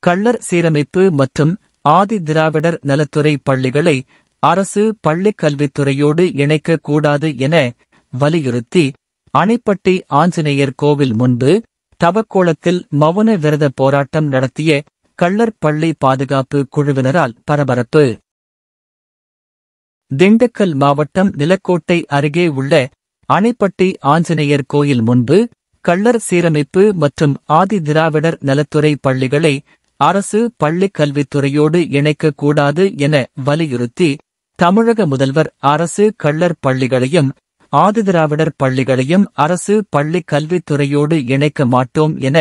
கள்ளர் சீரமைப்பு மற்றும் ஆதி திராவிடர் நலத்துறை பள்ளிகளை அரசு பள்ளிக் கல்வித்துறையோடு இணைக்க கூடாது என வலியுறுத்தி அணைப்பட்டி ஆஞ்சநேயர் கோவில் முன்பு தவக்கோலத்தில் மௌன விரத போராட்டம் நடத்திய கள்ளர் பள்ளி பாதுகாப்பு குழுவினரால் பரபரப்பு. திண்டுக்கல் மாவட்டம் நிலக்கோட்டை அருகே உள்ள அணைப்பட்டி ஆஞ்சநேயர் கோயில் முன்பு கள்ளர் சீரமைப்பு மற்றும் ஆதி திராவிடர் நலத்துறை பள்ளிகளை அரசு பள்ளிக் கல்வித்துறையோடு இணைக்க கூடாது என வலியுறுத்தி தமிழக முதல்வர் அரசு கள்ளர் பள்ளிகளையும் ஆதிதிராவிடர் பள்ளிகளையும் அரசு பள்ளிக் கல்வித்துறையோடு இணைக்க மாட்டோம் என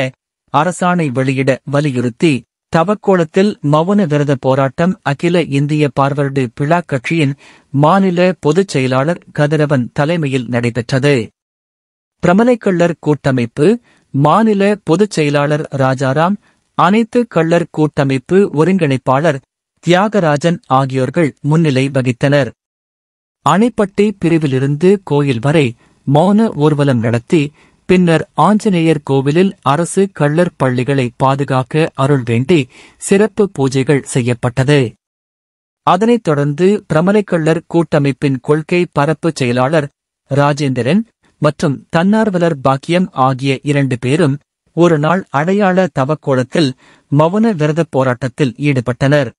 அரசாணை வெளியிட வலியுறுத்தி தவக்கோலத்தில் மௌன விரத போராட்டம் அகில இந்திய பார்வர்டு பிழா கட்சியின் மாநில பொதுச் செயலாளர் கதிரவன் தலைமையில் நடைபெற்றது. பிரமலைக்கள்ளர் கூட்டமைப்பு மாநில பொதுச் செயலாளர் ராஜாராம், அனைத்து கள்ளர் கூட்டமைப்பு ஒருங்கிணைப்பாளர் தியாகராஜன் ஆகியோர்கள் முன்னிலை வகித்தனர். அணைப்பட்டி பிரிவிலிருந்து கோயில் வரை மௌன ஊர்வலம் நடத்தி பின்னர் ஆஞ்சநேயர் கோவிலில் அரசு கள்ளர் பள்ளிகளை பாதுகாக்க அருள் வேண்டி சிறப்பு பூஜைகள் செய்யப்பட்டது. அதனைத் தொடர்ந்து பிரமலைக்கள்ளர் கூட்டமைப்பின் கொள்கை பரப்பு செயலாளர் ராஜேந்திரன் மற்றும் தன்னார்வலர் பாக்கியம் ஆகிய 2 பேரும் ஒரு நாள் அடையாள தவக்கோலத்தில் மௌன விரதப் போராட்டத்தில் ஈடுபட்டனர்.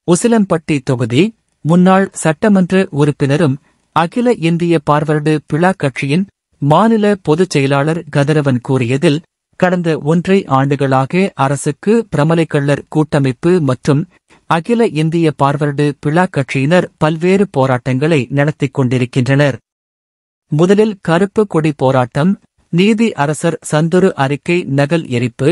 உசிலம்பட்டி தொகுதி முன்னாள் சட்டமன்ற உறுப்பினரும் அகில இந்திய பார்வர்டு பிழா கட்சியின் மாநில பொதுச் செயலாளர் கதிரவன் கூறியதில், கடந்த 1.5 ஆண்டுகளாக அரசுக்கு பிரமலைக்கள்ளர் கூட்டமைப்பு மற்றும் அகில இந்திய பார்வர்டு பிழா கட்சியினர் பல்வேறு போராட்டங்களை நடத்திக் கொண்டிருக்கின்றனர். முதலில் கருப்பு கொடி போராட்டம், நீதி அரசர் சந்துரு அறிக்கை நகல் எரிப்பு,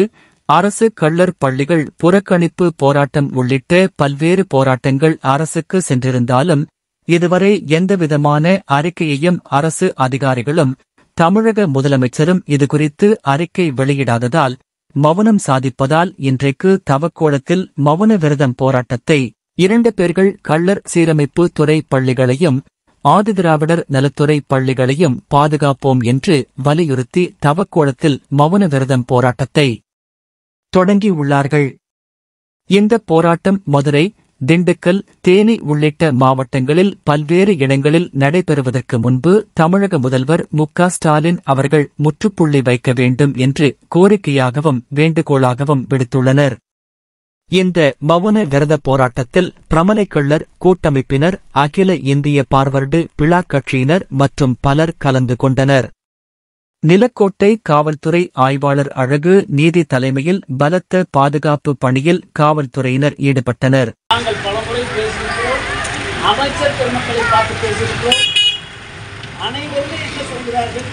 அரசு கள்ளர் பள்ளிகள் புறக்கணிப்பு போராட்டம் உள்ளிட்ட பல்வேறு போராட்டங்கள் அரசுக்கு சென்றிருந்தாலும் இதுவரை எந்தவிதமான அறிக்கையையும் அரசு அதிகாரிகளும் தமிழக முதலமைச்சரும் இதுகுறித்து அறிக்கை வெளியிடாததால் மௌனம் சாதிப்பதால் இன்றைக்கு தவக்கோலத்தில் மௌன விரதம் போராட்டத்தை 2 பேர்கள் கள்ளர் சீரமைப்பு துறை பள்ளிகளையும் ஆதிதிராவிடர் நலத்துறை பள்ளிகளையும் பாதுகாப்போம் என்று வலியுறுத்தி தவக்கோலத்தில் மௌன விரதம் போராட்டத்தை தொடங்கியுள்ளார்கள். இந்த போராட்டம் மதுரை, திண்டுக்கல், தேனி உள்ளிட்ட மாவட்டங்களில் பல்வேறு இடங்களில் நடைபெறுவதற்கு முன்பு தமிழக முதல்வர் மு.க. ஸ்டாலின் அவர்கள் முற்றுப்புள்ளி வைக்க வேண்டும் என்று கோரிக்கையாகவும் வேண்டுகோளாகவும் விடுத்துள்ளனர். இந்த மௌன விரத போராட்டத்தில் பிரமலைக்கள்ளர் கூட்டமைப்பினர், அகில இந்திய பார்வர்டு பிழா கட்சியினர் மற்றும் பலர் கலந்து கொண்டனர். நிலக்கோட்டை காவல்துறை ஆய்வாளர் அழகு நீதி தலைமையில் பலத்த பாதுகாப்பு பணியில் காவல்துறையினர் ஈடுபட்டனர். நாங்கள் பலமுறை பேசியிருக்கிறோம், அமைச்சர் பெருமக்களை பார்த்து பேசியிருக்கிறோம். அனைவருமே என்ன சொல்கிறார்கள்,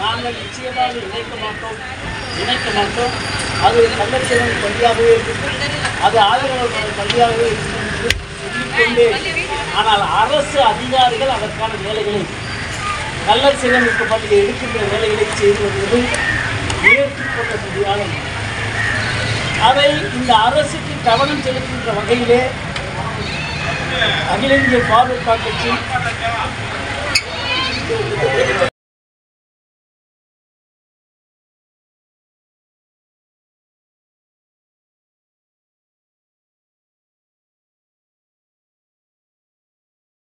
நாங்கள் நிச்சயமாக இணைக்க மாட்டோம், அது கள்ளர் சீரமைப்பு பள்ளியாகவே இருக்கும், அது ஆதரவாளர் பள்ளியாகவே இருக்கும் என்று சொல்லிக்கொண்டே, ஆனால் அரசு அதிகாரிகள் அதற்கான வேலைகளை கள்ளர் சீரமைப்பு பள்ளியை எடுக்கின்ற வேலைகளை செய்து வருவது ஏற்றுக்கொள்ள முடியாத. அதை இந்த அரசுக்கு கவனம் செலுத்துகின்ற வகையிலே அகில இந்திய பார்வர்டு கட்சி